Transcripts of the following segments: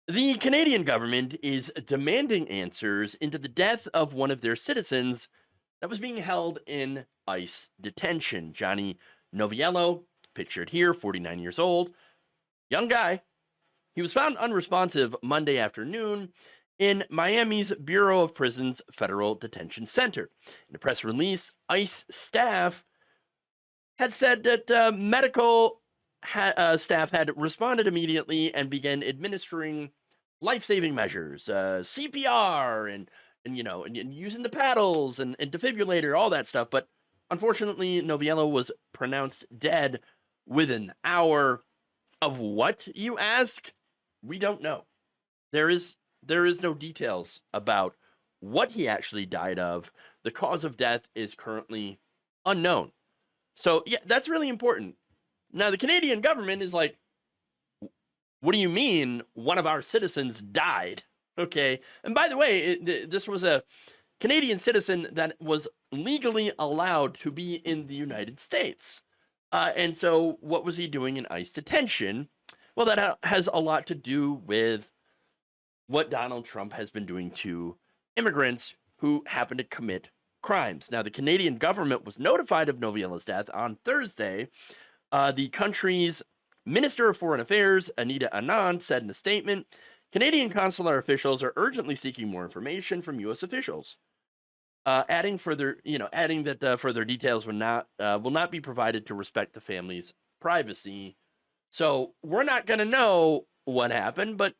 The Canadian government is demanding answers into the death of one of their citizens that was being held in ICE detention. Johnny Noviello, pictured here, 49 years old, young guy. He was found unresponsive Monday afternoon in Miami's Bureau of Prisons Federal Detention Center. In a press release, ICE staff had said that medical staff had responded immediately and began administering life-saving measures, CPR, and using the paddles and defibrillator, all that stuff. But unfortunately, Noviello was pronounced dead within an hour. Of what, you ask? We don't know. There is no details about what he actually died of. The cause of death is currently unknown. So yeah, that's really important. Now the Canadian government is like, what do you mean one of our citizens died? Okay. And by the way, this was a Canadian citizen that was legally allowed to be in the United States. And so what was he doing in ICE detention? Well, that has a lot to do with what Donald Trump has been doing to immigrants who happen to commit crimes. Now, the Canadian government was notified of Noviello's death on Thursday. The country's Minister of Foreign Affairs, Anita Anand, said in a statement, Canadian consular officials are urgently seeking more information from U.S. officials. Adding that further details will not be provided to respect the family's privacy. So we're not going to know what happened, but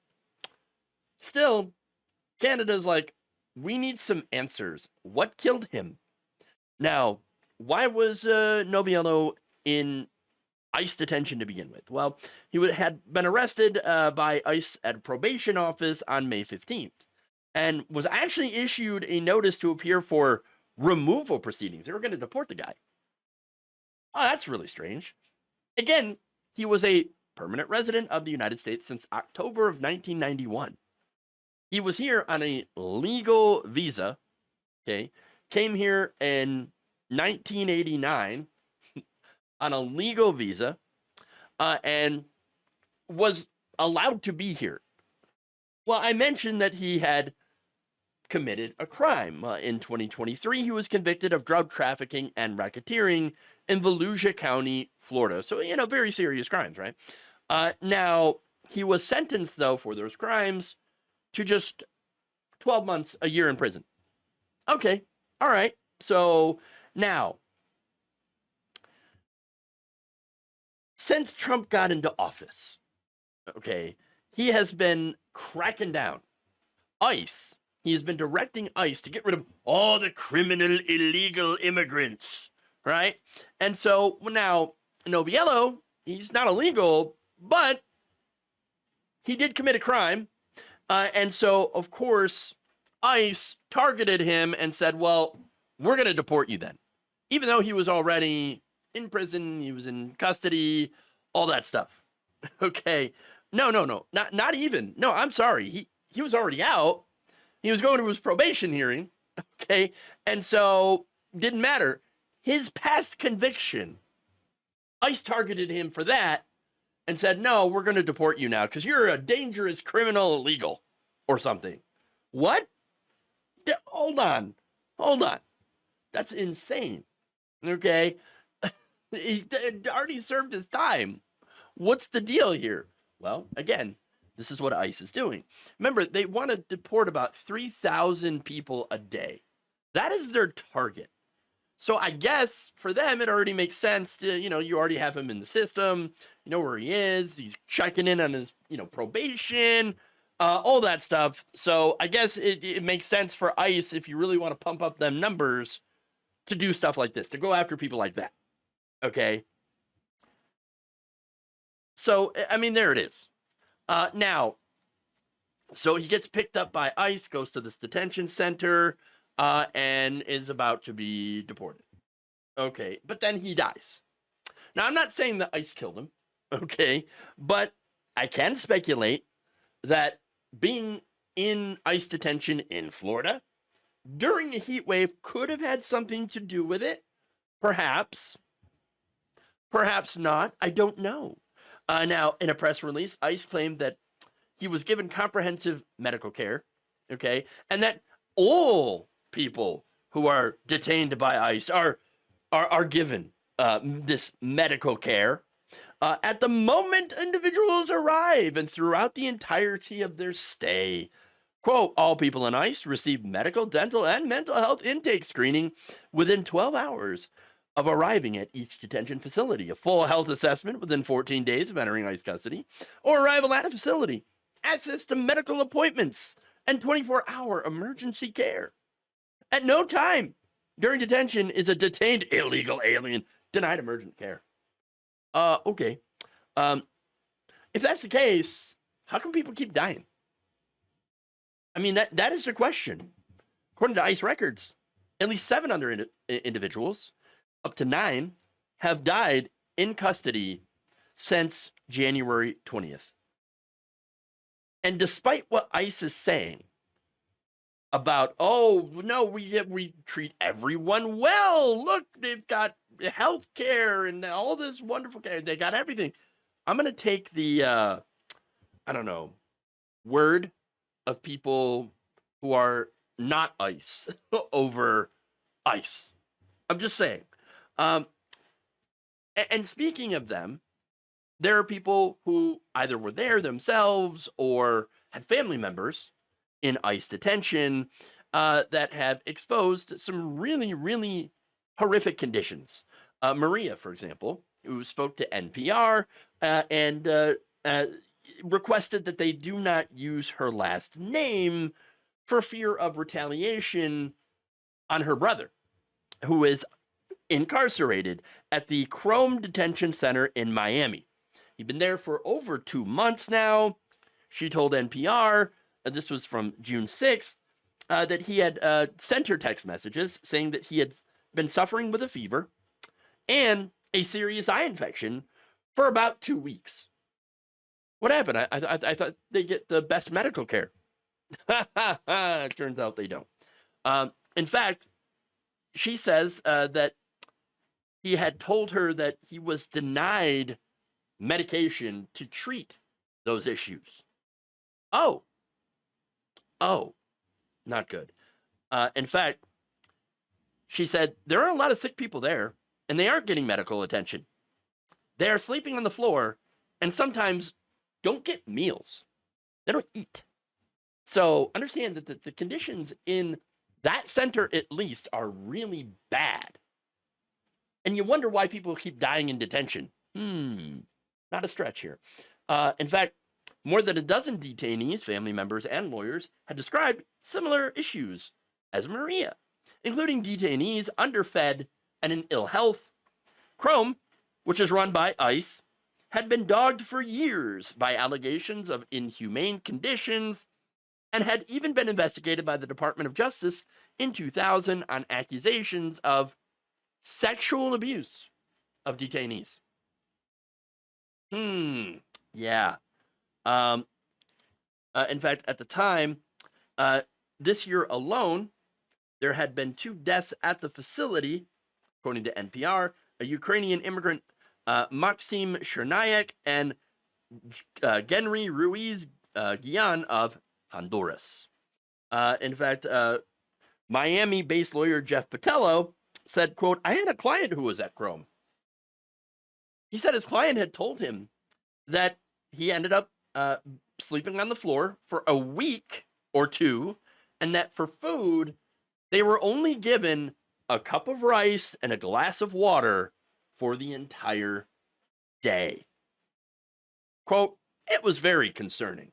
still, Canada's like, we need some answers. What killed him? Now, why was Noviello in ICE detention to begin with? Well, he had been arrested by ICE at a probation office on May 15th and was actually issued a notice to appear for removal proceedings. They were going to deport the guy. Oh, that's really strange. Again, he was a permanent resident of the United States since October of 1991. He was here on a legal visa, okay? Came here in 1989 on a legal visa and was allowed to be here. Well, I mentioned that he had committed a crime. In 2023, he was convicted of drug trafficking and racketeering in Volusia County, Florida. So, very serious crimes, right? Now, he was sentenced, though, for those crimes to just 12 months, a year in prison. Okay, all right. So now, since Trump got into office, okay, he has been cracking down. ICE, he has been directing ICE to get rid of all the criminal, illegal immigrants, right? And so now, Noviello, he's not illegal, but he did commit a crime. And so, of course, ICE targeted him and said, well, we're going to deport you then. Even though he was already in prison, he was in custody, all that stuff. Okay. No. Not even. No, I'm sorry. He was already out. He was going to his probation hearing. Okay. And so, didn't matter. His past conviction, ICE targeted him for that and said, no, we're going to deport you now because you're a dangerous criminal illegal or something. What? Hold on. That's insane. Okay. He already served his time. What's the deal here? Well, again, this is what ICE is doing. Remember, they want to deport about 3,000 people a day. That is their target. So I guess for them, it already makes sense to, you already have him in the system. You know where he is. He's checking in on his, probation, all that stuff. So I guess it makes sense for ICE, if you really want to pump up them numbers, to do stuff like this, to go after people like that. Okay. So, I mean, there it is. Now, so he gets picked up by ICE, goes to this detention center, and is about to be deported. Okay, but then he dies. Now, I'm not saying that ICE killed him, okay, but I can speculate that being in ICE detention in Florida during a heat wave could have had something to do with it. Perhaps not. I don't know. Now, in a press release, ICE claimed that he was given comprehensive medical care, okay, and that all people who are detained by ICE are given this medical care at the moment individuals arrive and throughout the entirety of their stay. Quote, all people in ICE receive medical, dental, and mental health intake screening within 12 hours of arriving at each detention facility, a full health assessment within 14 days of entering ICE custody, or arrival at a facility, access to medical appointments, and 24-hour emergency care. At no time during detention is a detained illegal alien denied emergent care. Okay. If that's the case, how come people keep dying? I mean, that is the question. According to ICE records, at least 7 other individuals, up to 9, have died in custody since January 20th. And despite what ICE is saying about, oh, no, we treat everyone well. Look, they've got health care and all this wonderful care. They got everything. I'm going to take the, word of people who are not ICE over ICE. I'm just saying. And speaking of them, there are people who either were there themselves or had family members in ICE detention that have exposed some really, really horrific conditions. Maria, for example, who spoke to NPR and requested that they do not use her last name for fear of retaliation on her brother, who is incarcerated at the Chrome Detention Center in Miami. He'd been there for over 2 months now. She told NPR, this was from June 6th, that he had sent her text messages saying that he had been suffering with a fever and a serious eye infection for about 2 weeks. What happened? I thought they get the best medical care. It turns out they don't. In fact, she says that he had told her that he was denied medication to treat those issues. Oh, not good. In fact, she said there are a lot of sick people there, and they aren't getting medical attention. They are sleeping on the floor, and sometimes don't get meals. They don't eat. So understand that the conditions in that center, at least, are really bad. And you wonder why people keep dying in detention. Not a stretch here. In fact, more than a dozen detainees, family members, and lawyers had described similar issues as Maria, including detainees underfed and in ill health. Chrome, which is run by ICE, had been dogged for years by allegations of inhumane conditions and had even been investigated by the Department of Justice in 2000 on accusations of sexual abuse of detainees. Yeah. In fact, at the time, this year alone, there had been 2 deaths at the facility, according to NPR, a Ukrainian immigrant, Maxim Chernayak, and Genry Ruiz Guillan of Honduras. In fact, Miami-based lawyer Jeff Patello said, quote, I had a client who was at Chrome. He said his client had told him that he ended up sleeping on the floor for a week or 2, and that for food, they were only given a cup of rice and a glass of water for the entire day. Quote, it was very concerning.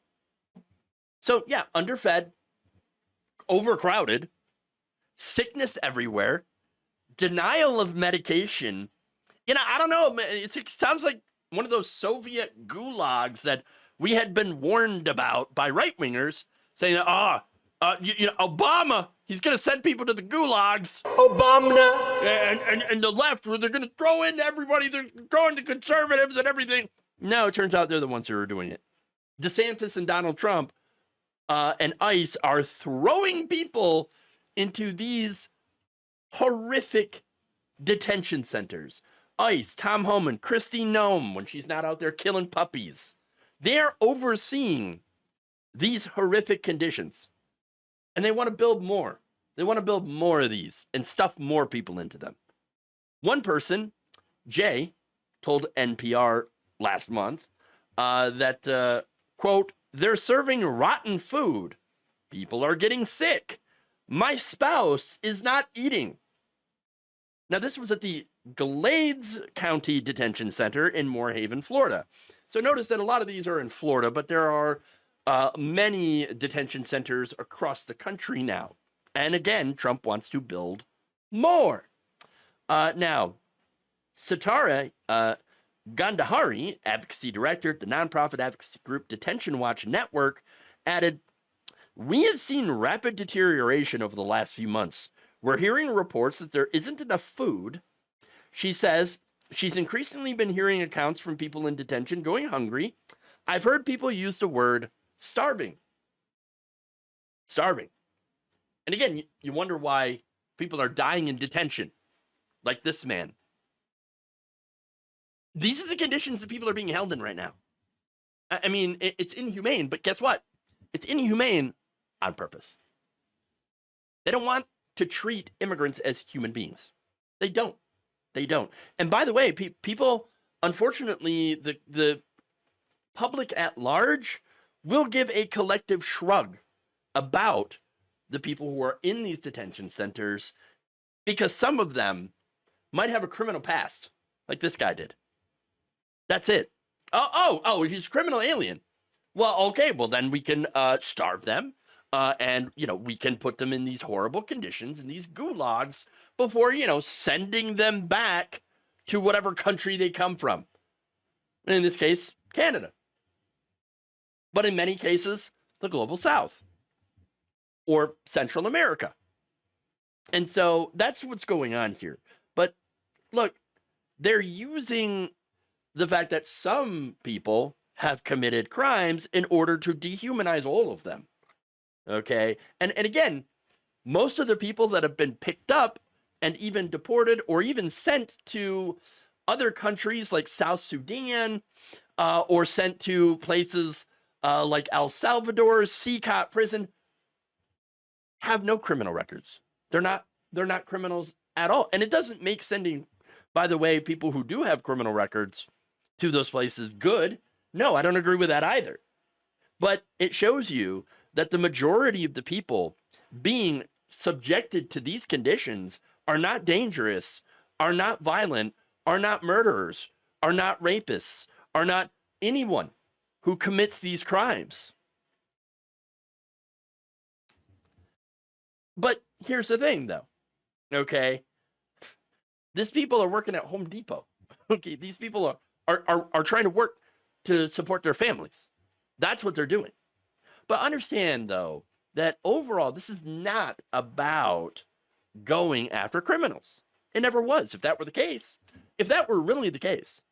So yeah, underfed, overcrowded, sickness everywhere, denial of medication. I don't know, it sounds like one of those Soviet gulags that we had been warned about by right-wingers, saying, Obama, he's going to send people to the gulags. Obama. And the left, they're going to throw in everybody, they're throwing the conservatives and everything. No, it turns out they're the ones who are doing it. DeSantis and Donald Trump and ICE are throwing people into these horrific detention centers. ICE, Tom Homan, Kristi Noem, when she's not out there killing puppies. They're overseeing these horrific conditions. And they want to build more. They want to build more of these and stuff more people into them. One person, Jay, told NPR last month that, quote, they're serving rotten food. People are getting sick. My spouse is not eating. Now, this was at the Glades County Detention Center in Moorhaven, Florida. So notice that a lot of these are in Florida, but there are many detention centers across the country now. And again, Trump wants to build more. Now, Satara Gandhari, advocacy director at the nonprofit advocacy group Detention Watch Network, added, we have seen rapid deterioration over the last few months. We're hearing reports that there isn't enough food. She says she's increasingly been hearing accounts from people in detention going hungry. I've heard people use the word starving. Starving. And again, you wonder why people are dying in detention, like this man. These are the conditions that people are being held in right now. I mean, it's inhumane, but guess what? It's inhumane on purpose. They don't want to treat immigrants as human beings. They don't. They don't. And by the way, people, unfortunately, the public at large will give a collective shrug about the people who are in these detention centers because some of them might have a criminal past, like this guy did. That's it. Oh, he's a criminal alien. Well, okay, well, then we can starve them. And, we can put them in these horrible conditions, in these gulags, before, sending them back to whatever country they come from. In this case, Canada. But in many cases, the global south or Central America. And so that's what's going on here. But look, they're using the fact that some people have committed crimes in order to dehumanize all of them. Okay. And again, most of the people that have been picked up and even deported or even sent to other countries like South Sudan or sent to places like El Salvador's CCOT prison have no criminal records. They're not criminals at all. And it doesn't make sending, by the way, people who do have criminal records to those places good. No, I don't agree with that either. But it shows you that the majority of the people being subjected to these conditions are not dangerous, are not violent, are not murderers, are not rapists, are not anyone who commits these crimes. But here's the thing, though, okay? These people are working at Home Depot. Okay, these people are trying to work to support their families. That's what they're doing. But understand, though, that overall, this is not about going after criminals. It never was. If that were the case, if that were really the case,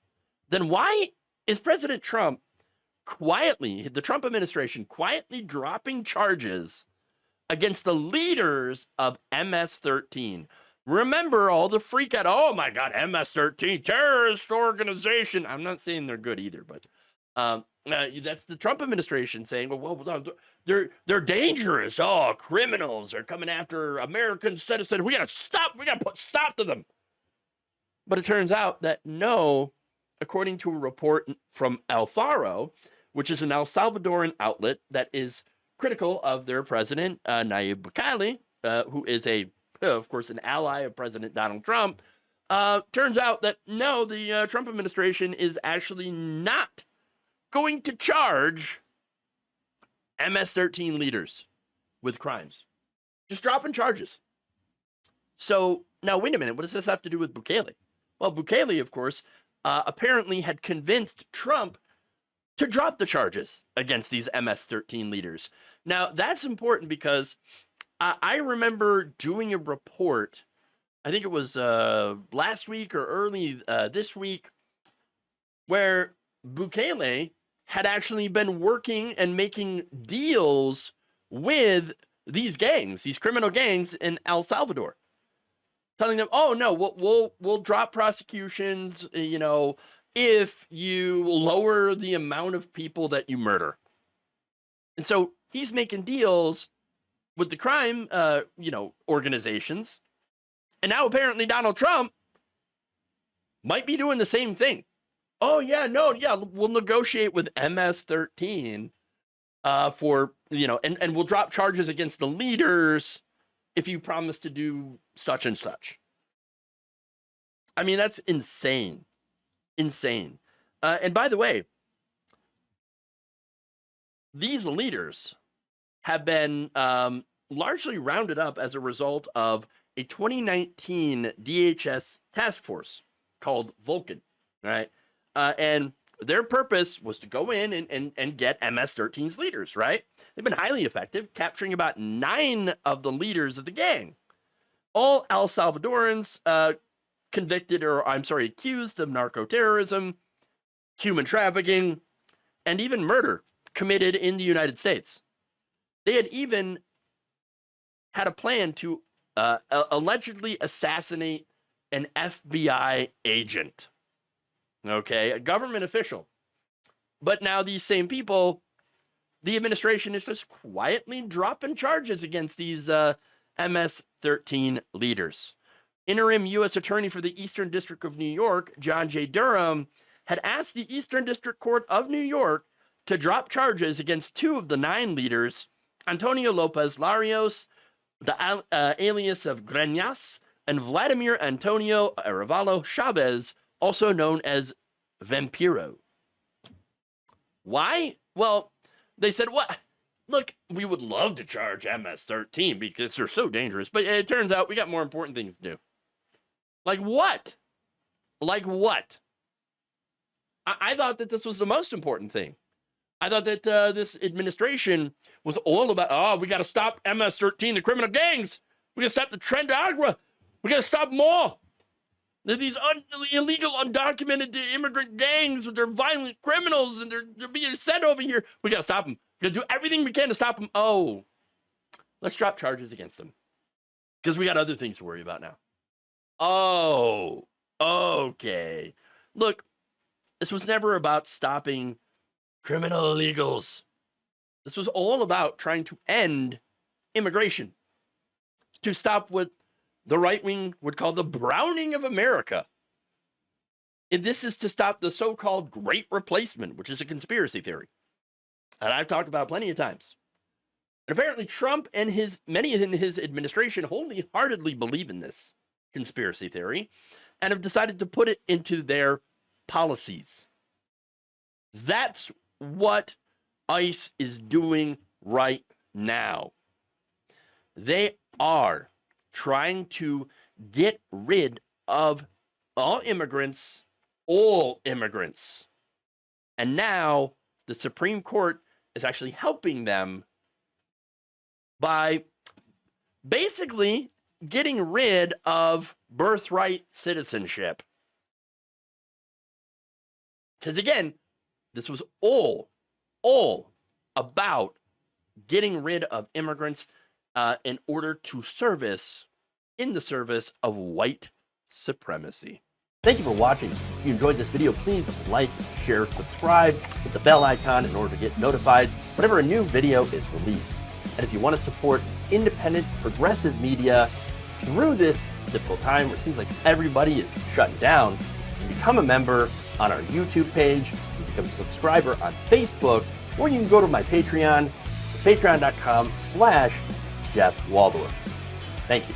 then why is President Trump quietly, the Trump administration, quietly dropping charges against the leaders of MS-13? Remember all the freak out, oh my God, MS-13, terrorist organization. I'm not saying they're good either, but that's the Trump administration saying, well, they're dangerous. Oh, criminals are coming after American citizens. We got to put stop to them. But it turns out that no, according to a report from El Faro, which is an El Salvadoran outlet that is critical of their president, Nayib Bukele, who is of course, an ally of President Donald Trump, turns out that no, the Trump administration is actually not going to charge MS-13 leaders with crimes. Just dropping charges. So now, wait a minute. What does this have to do with Bukele? Well, Bukele, of course, apparently had convinced Trump to drop the charges against these MS-13 leaders. Now, that's important because I remember doing a report, I think it was last week or early this week, where Bukele had actually been working and making deals with these gangs, these criminal gangs in El Salvador, telling them, "Oh no, we'll drop prosecutions, if you lower the amount of people that you murder." And so he's making deals with the crime, organizations. And now apparently Donald Trump might be doing the same thing. Oh, yeah, no, yeah, we'll negotiate with MS-13 for, and we'll drop charges against the leaders if you promise to do such and such. I mean, that's insane. Insane. And by the way, these leaders have been largely rounded up as a result of a 2019 DHS task force called Vulcan, right? And their purpose was to go in and get MS-13's leaders, right? They've been highly effective, capturing about 9 of the leaders of the gang. All El Salvadorans accused of narco-terrorism, human trafficking, and even murder committed in the United States. They had even had a plan to allegedly assassinate an FBI agent. Okay, a government official. But now these same people, the administration is just quietly dropping charges against these MS-13 leaders. Interim U.S. Attorney for the Eastern District of New York, John J. Durham, had asked the Eastern District Court of New York to drop charges against 2 of the 9 leaders, Antonio Lopez Larios, the alias of Greñas, and Vladimir Antonio Arevalo Chavez, also known as Vampiro. Why? Well, they said, what? Look, we would love to charge MS-13 because they're so dangerous, but it turns out we got more important things to do. Like what? Like what? I thought that this was the most important thing. I thought that this administration was all about, we got to stop MS-13, the criminal gangs. We got to stop the Tren de Agua. We got to stop more. There's these illegal, undocumented immigrant gangs with their violent criminals, and they're being sent over here. We got to stop them. We got to do everything we can to stop them. Oh, let's drop charges against them because we got other things to worry about now. Oh, okay. Look, this was never about stopping criminal illegals. This was all about trying to end immigration, to stop what the right wing would call the browning of America. And this is to stop the so-called Great Replacement, which is a conspiracy theory. And I've talked about plenty of times. And apparently Trump and many in his administration wholeheartedly believe in this conspiracy theory and have decided to put it into their policies. That's what ICE is doing right now. They are trying to get rid of all immigrants. And now the Supreme Court is actually helping them by basically getting rid of birthright citizenship. Because again, this was all about getting rid of immigrants in order to in the service of white supremacy. Thank you for watching. If you enjoyed this video, please like, share, subscribe, hit the bell icon in order to get notified whenever a new video is released. And if you want to support independent, progressive media through this difficult time where it seems like everybody is shutting down, you can become a member on our YouTube page, you can become a subscriber on Facebook, or you can go to my Patreon. It's patreon.com/Jeff Waldorf. Thank you.